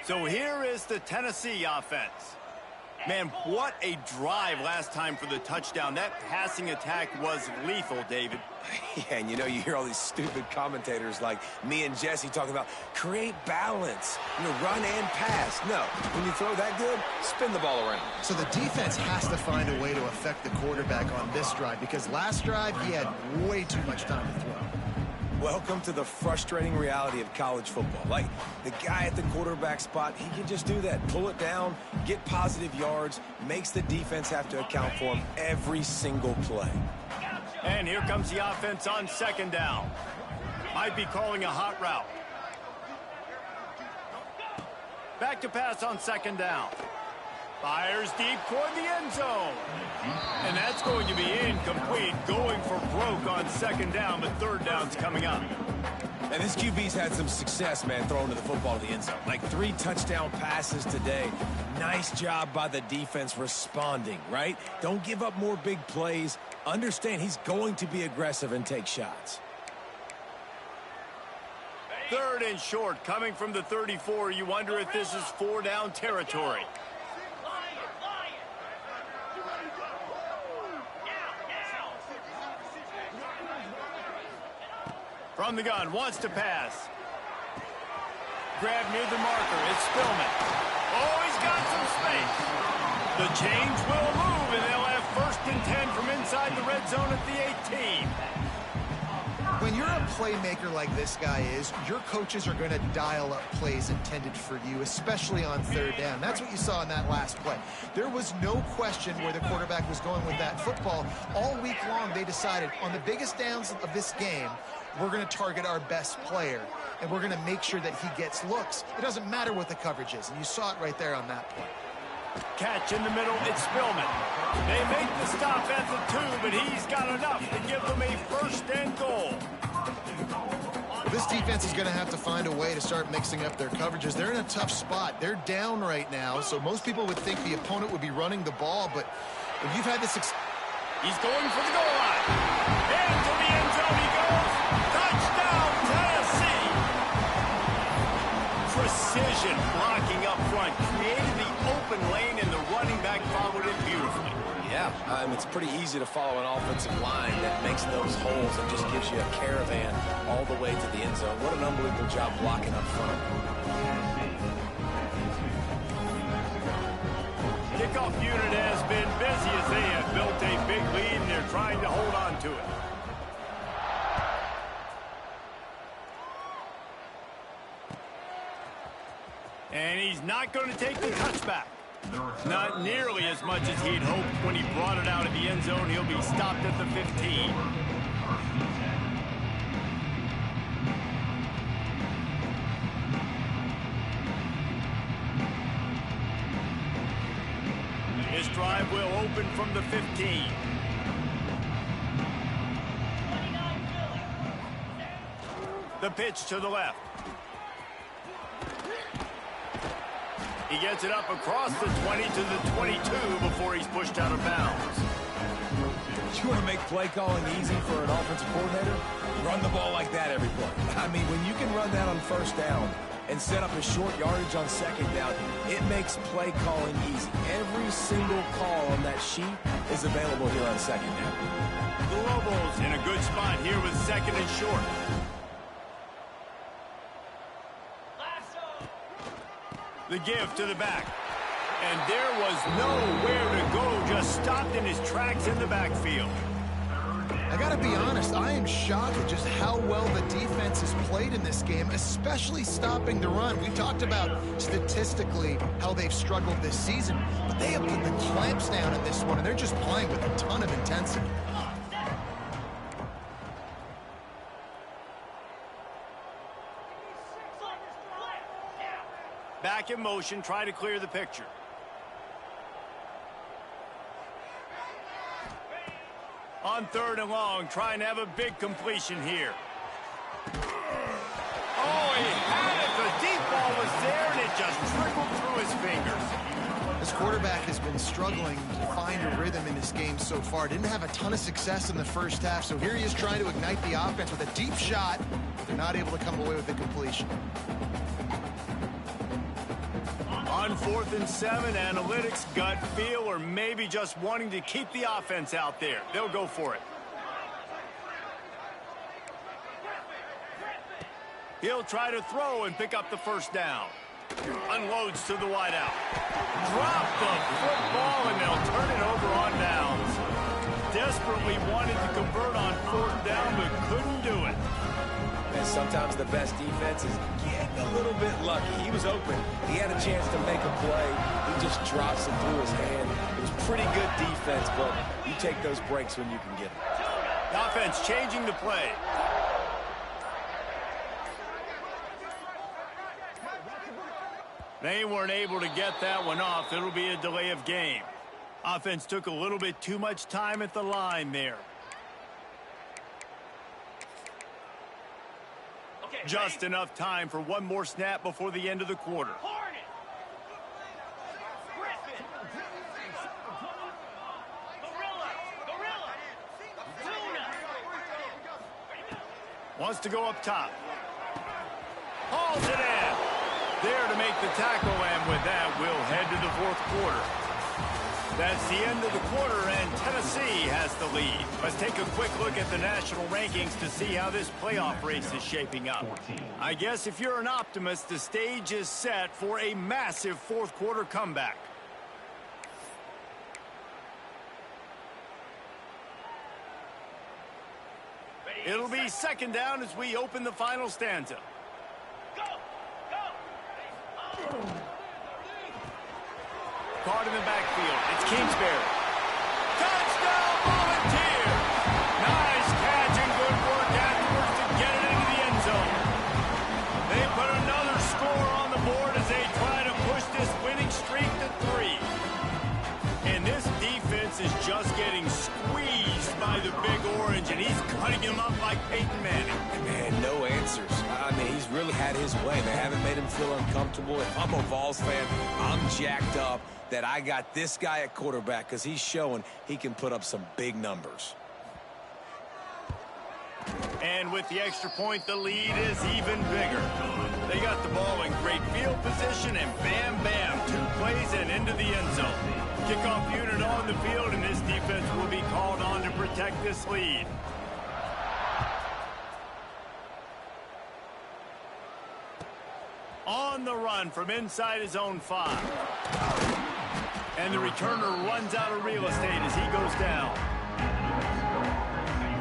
S1: So here is the Tennessee offense. Man, what a drive last time for the touchdown. That passing attack was lethal, David.
S3: Yeah, and you know, you hear all these stupid commentators like me and Jesse talking about create balance, run and pass. No, when you throw that good, spin the ball around.
S2: So the defense has to find a way to affect the quarterback on this drive because last drive he had way too much time to throw.
S3: Welcome to the frustrating reality of college football. Like, the guy at the quarterback spot, he can just do that. Pull it down, get positive yards, makes the defense have to account for him every single play.
S1: And here comes the offense on second down. Might be calling a hot route. Back to pass on second down. Fires deep toward the end zone. And that's going to be incomplete. Going for broke on second down, but third down's coming up.
S3: And this QB's had some success, man, throwing to the football to the end zone. Like 3 touchdown passes today. Nice job by the defense responding, right? Don't give up more big plays. Understand he's going to be aggressive and take shots.
S1: Third and short, coming from the 34. You wonder if this is 4-down territory. From the gun, wants to pass. Grab near the marker, it's Spillman. Oh, he's got some space. The change will move, and they'll have 1st and 10 from inside the red zone at the 18.
S2: When you're a playmaker like this guy is, your coaches are going to dial up plays intended for you, especially on third down. That's what you saw in that last play. There was no question where the quarterback was going with that football. All week long, they decided on the biggest downs of this game, we're going to target our best player, and we're going to make sure that he gets looks. It doesn't matter what the coverage is, and you saw it right there on that play.
S1: Catch in the middle, it's Spillman. They make the stop at the 2, but he's got enough to give them a 1st and goal.
S2: This defense is going to have to find a way to start mixing up their coverages. They're in a tough spot. They're down right now, so most people would think the opponent would be running the ball, but if you've had this...
S1: He's going for the goal line. Into the end zone he goes. Touchdown, Tennessee. Precision blocking up front. Created the open lane, and the running back followed it beautifully.
S3: Yeah, it's pretty easy to follow an offensive line that makes those holes and just gives you a caravan all the way to the end zone. What an unbelievable job blocking up front.
S1: Kickoff unit has been busy as they have built a big lead, and they're trying to hold on to it. And he's not going to take the touchback. Not nearly as much as he'd hoped when he brought it out of the end zone. He'll be stopped at the 15. This drive will open from the 15. The pitch to the left. He gets it up across the 20 to the 22 before he's pushed out of bounds.
S3: You want to make play calling easy for an offensive coordinator? Run the ball like that every play. I mean, when you can run that on 1st down and set up a short yardage on 2nd down, it makes play calling easy. Every single call on that sheet is available here on 2nd down.
S1: The Lobos in a good spot here with 2nd and short. The give to the back. And there was nowhere to go, just stopped in his tracks in the backfield.
S2: I got to be honest, I am shocked at just how well the defense has played in this game, especially stopping the run. We talked about statistically how they've struggled this season, but they have put the clamps down in this one, and they're just playing with a ton of intensity.
S1: Back in motion, try to clear the picture. On 3rd and long, trying to have a big completion here. Oh, he had it. The deep ball was there, and it just trickled through his fingers.
S2: This quarterback has been struggling to find a rhythm in this game so far. Didn't have a ton of success in the 1st half, so here he is trying to ignite the offense with a deep shot, but they're not able to come away with the completion.
S1: On On 4th and 7, analytics, gut feel, or maybe just wanting to keep the offense out there. They'll go for it. He'll try to throw and pick up the first down. Unloads to the wideout. Drop the football, and they'll turn it over on downs. Desperately wanted to convert on 4th down, but couldn't do it.
S3: And sometimes the best defense is getting a little bit lucky. He was open. He had a chance to make a play. He just drops it through his hand. It was pretty good defense, but you take those breaks when you can get them.
S1: The offense changing the play. They weren't able to get that one off. It'll be a delay of game. Offense took a little bit too much time at the line there. Just enough time for one more snap before the end of the quarter. Wants to go up top. Hauls it in. There to make the tackle, and with that, we'll head to the 4th quarter. That's the end of the quarter, and Tennessee has the lead. Let's take a quick look at the national rankings to see how this playoff race is shaping up. I guess if you're an optimist, the stage is set for a massive 4th quarter comeback. It'll be 2nd down as we open the final stanza. Caught in the backfield. It's Kingsbury. Touchdown, Volunteer! Nice catch and good work afterwards to get it into the end zone. They put another score on the board as they try to push this winning streak to 3. And this defense is just getting squeezed by the Big Orange, and he's cutting him up like Peyton Manning.
S3: Man, no answers. I mean, he's really had his way. They haven't made him feel uncomfortable. If I'm a Vols fan, I'm jacked up that I got this guy at quarterback because he's showing he can put up some big numbers.
S1: And with the extra point, the lead is even bigger. They got the ball in great field position, and bam, bam, 2 plays and into the end zone. Kickoff unit on the field, and this defense will be called on to protect this lead. On the run from inside his own 5. And the returner runs out of real estate as he goes down.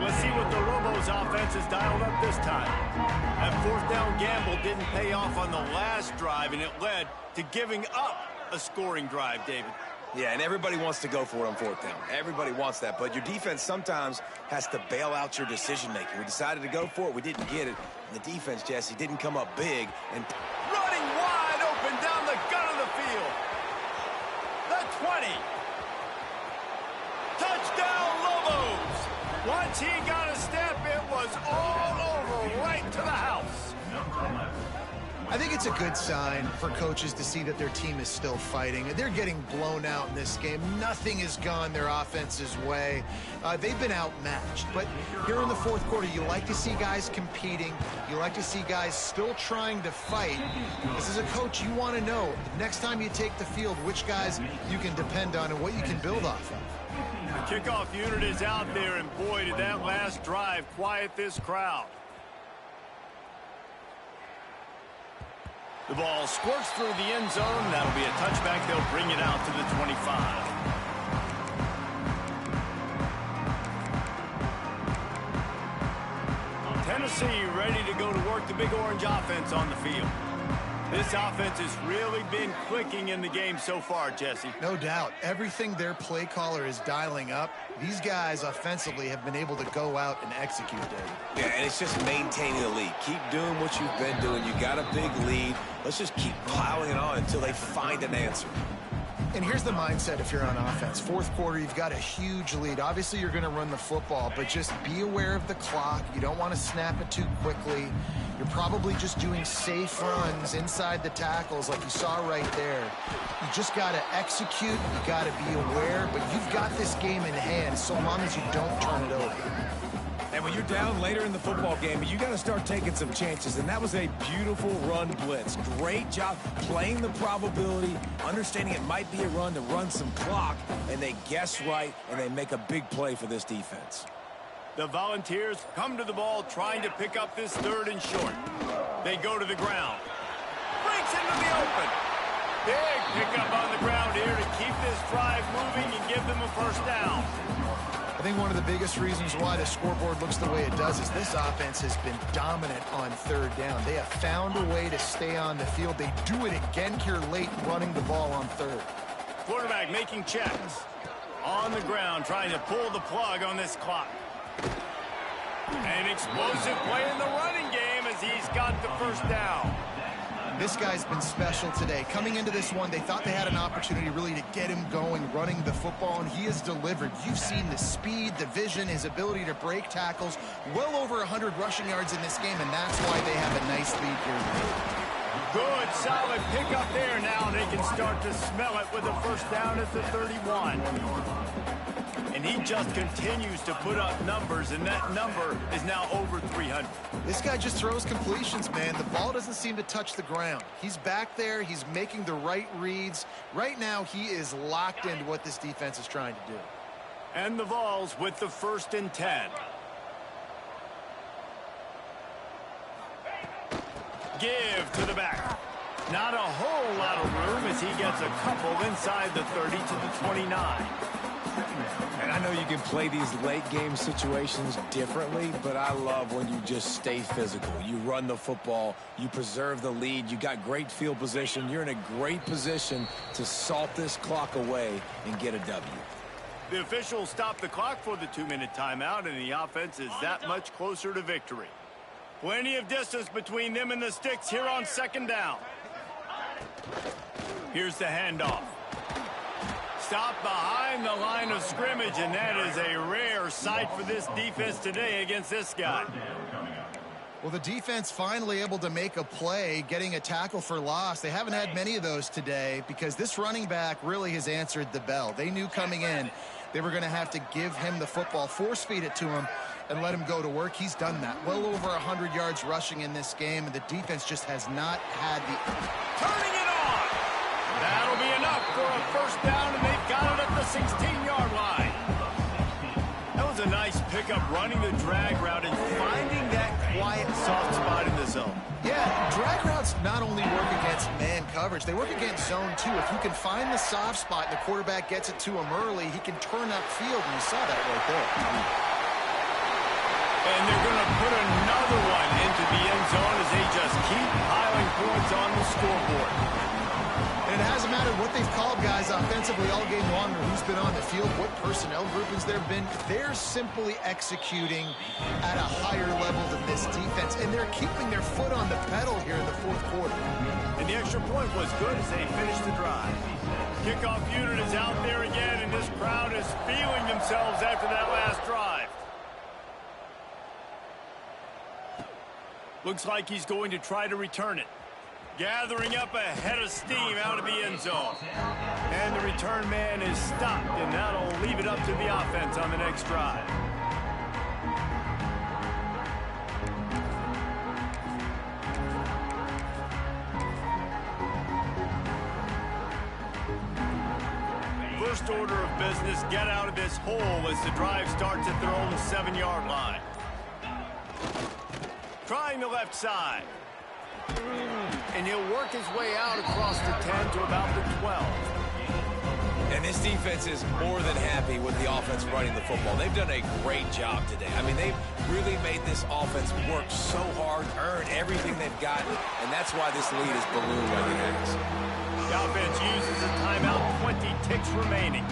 S1: Let's see what the Lobos offense has dialed up this time. That 4th down gamble didn't pay off on the last drive, and it led to giving up a scoring drive, David.
S3: Yeah, and everybody wants to go for it on 4th down. Everybody wants that, but your defense sometimes has to bail out your decision-making. We decided to go for it. We didn't get it. And the defense, Jesse, didn't come up big. And
S1: running wide open down the gut of the field. The 20. Touchdown, Lobos. Once he got a step, it was all over, right to the house.
S2: I think it's a good sign for coaches to see that their team is still fighting. They're getting blown out in this game. Nothing has gone their offense's way. They've been outmatched. But here in the 4th quarter, you like to see guys competing. You like to see guys still trying to fight. Because as a coach, you want to know, next time you take the field, which guys you can depend on and what you can build off of.
S1: The kickoff unit is out there, and boy, did that last drive quiet this crowd. The ball squirts through the end zone. That'll be a touchback. They'll bring it out to the 25. Tennessee ready to go to work the Big Orange offense on the field. This offense has really been clicking in the game so far, Jesse.
S2: No doubt. Everything their play caller is dialing up, these guys offensively have been able to go out and execute, David.
S3: yeah, and it's just maintaining the lead. Keep doing what you've been doing. You got a big lead. Let's just keep piling it on until they find an answer.
S2: And here's the mindset if you're on offense. 4th quarter, you've got a huge lead. Obviously, you're going to run the football, but just be aware of the clock. You don't want to snap it too quickly. You're probably just doing safe runs inside the tackles like you saw right there. You just got to execute. You got to be aware, but you've got this game in hand so long as you don't turn it over.
S3: And when you're down later in the football game, you got to start taking some chances. And that was a beautiful run blitz. Great job playing the probability, understanding it might be a run to run some clock, and they guess right, and they make a big play for this defense.
S1: The Volunteers come to the ball trying to pick up this 3rd and short. They go to the ground. Breaks into the open. Big pickup on the ground here to keep this drive moving and give them a first down.
S2: I think one of the biggest reasons why the scoreboard looks the way it does is this offense has been dominant on 3rd down. They have found a way to stay on the field. They do it again here late, running the ball on 3rd.
S1: Quarterback making checks. On the ground, trying to pull the plug on this clock. An explosive play in the running game as he's got the first down.
S2: This guy's been special today. Coming into this one, they thought they had an opportunity really to get him going, running the football, and he has delivered. You've seen the speed, the vision, his ability to break tackles. Well over 100 rushing yards in this game, and that's why they have a nice lead here.
S1: Good, solid pickup there. Now they can start to smell it with a first down at the 31. And he just continues to put up numbers, and that number is now over 300.
S2: This guy just throws completions, man. The ball doesn't seem to touch the ground. He's back there. He's making the right reads. Right now, he is locked into what this defense is trying to do.
S1: And the Vols with the 1st and 10. Give to the back. Not a whole lot of room as he gets a couple inside the 30 to the 29.
S3: And I know you can play these late game situations differently, but I love when you just stay physical. You run the football, you preserve the lead, you got great field position, you're in a great position to salt this clock away and get a W.
S1: The officials stop the clock for the 2-minute timeout, and the offense is that much closer to victory. Plenty of distance between them and the sticks here on 2nd down. Here's the handoff. Stop behind the line of scrimmage, and that is a rare sight for this defense today against this guy.
S2: Well, the defense finally able to make a play, getting a tackle for loss. They haven't had many of those today because this running back really has answered the bell. They knew coming in they were going to have to give him the football, force feed it to him, and let him go to work. He's done that. Well over 100 yards rushing in this game, and the defense just has not had the...
S1: Turning it on! That'll be enough for a first down, and they've got it at the 16-yard line. That was a nice pickup, running the drag route and finding that quiet, soft spot in the zone.
S2: Yeah, drag routes not only work against man coverage, they work against zone too. If you can find the soft spot and the quarterback gets it to him early, he can turn upfield, and you saw that right there.
S1: And they're going to put another one into the end zone as they just keep piling points on the scoreboard.
S2: And it hasn't mattered what they've called guys offensively all game long or who's been on the field, what personnel groupings there have been. They're simply executing at a higher level than this defense, and they're keeping their foot on the pedal here in the 4th quarter.
S1: And the extra point was good as they finished the drive. Kickoff unit is out there again, and this crowd is feeling themselves after that last drive. Looks like he's going to try to return it. Gathering up a head of steam out of the end zone. And the return man is stopped, and that'll leave it up to the offense on the next drive. First order of business, get out of this hole as the drive starts at their own 7-yard line. Trying the left side. And he'll work his way out across the 10 to about the 12.
S3: And this defense is more than happy with the offense running the football. They've done a great job today. I mean, they've really made this offense work so hard, earn everything they've got, and that's why this lead is ballooned like it has.
S1: The offense uses a timeout, 20 ticks remaining.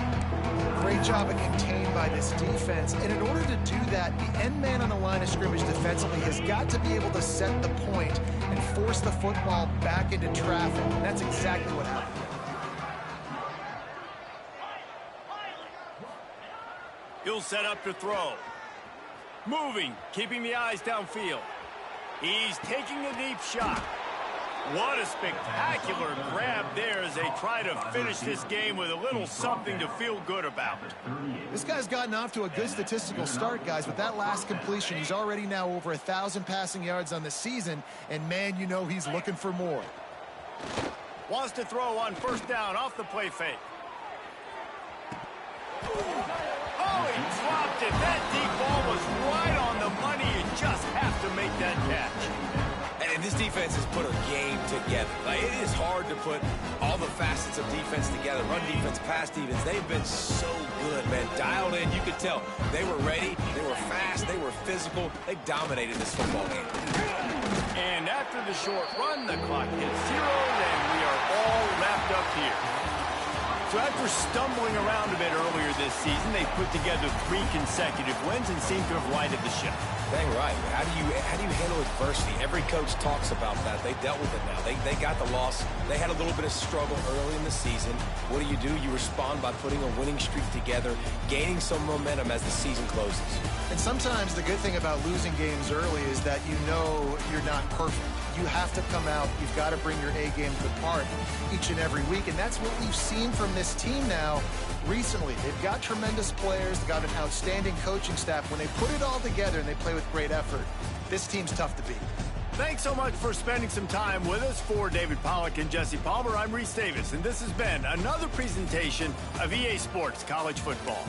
S2: Great job of contained by this defense. And in order to do that, the end man on the line of scrimmage defensively has got to be able to set the point and force the football back into traffic. And that's exactly what happened.
S1: He'll set up to throw. Moving, keeping the eyes downfield. He's taking a deep shot. What a spectacular grab there as they try to finish this game with a little something to feel good about.
S2: This guy's gotten off to a good statistical start, guys. With that last completion, he's already now over 1,000 passing yards on the season, and man, you know he's looking for more.
S1: Wants to throw on first down off the play fake. Oh, he dropped it. That deep ball was right on the money. You just have to make that catch.
S3: And this defense has put a game together. Like, it is hard to put all the facets of defense together. Run defense, pass defense. They've been so good, man. Dialed in. You could tell they were ready. They were fast. They were physical. They dominated this football game.
S1: And after the short run, the clock hits 0, and we are all wrapped up here. So after stumbling around a bit earlier this season, they put together 3 consecutive wins and seem to have righted the ship.
S3: Dang right. How do you handle adversity? Every coach talks about that. They dealt with it now. They got the loss. They had a little bit of struggle early in the season. What do? You respond by putting a winning streak together, gaining some momentum as the season closes.
S2: And sometimes the good thing about losing games early is that you know you're not perfect. You have to come out. You've got to bring your A game to the park each and every week. And that's what we've seen from this team now recently. They've got tremendous players. They've got an outstanding coaching staff. When they put it all together and they play with great effort, this team's tough to beat.
S1: Thanks so much for spending some time with us. For David Pollack and Jesse Palmer, I'm Reese Davis, and this has been another presentation of EA Sports College Football.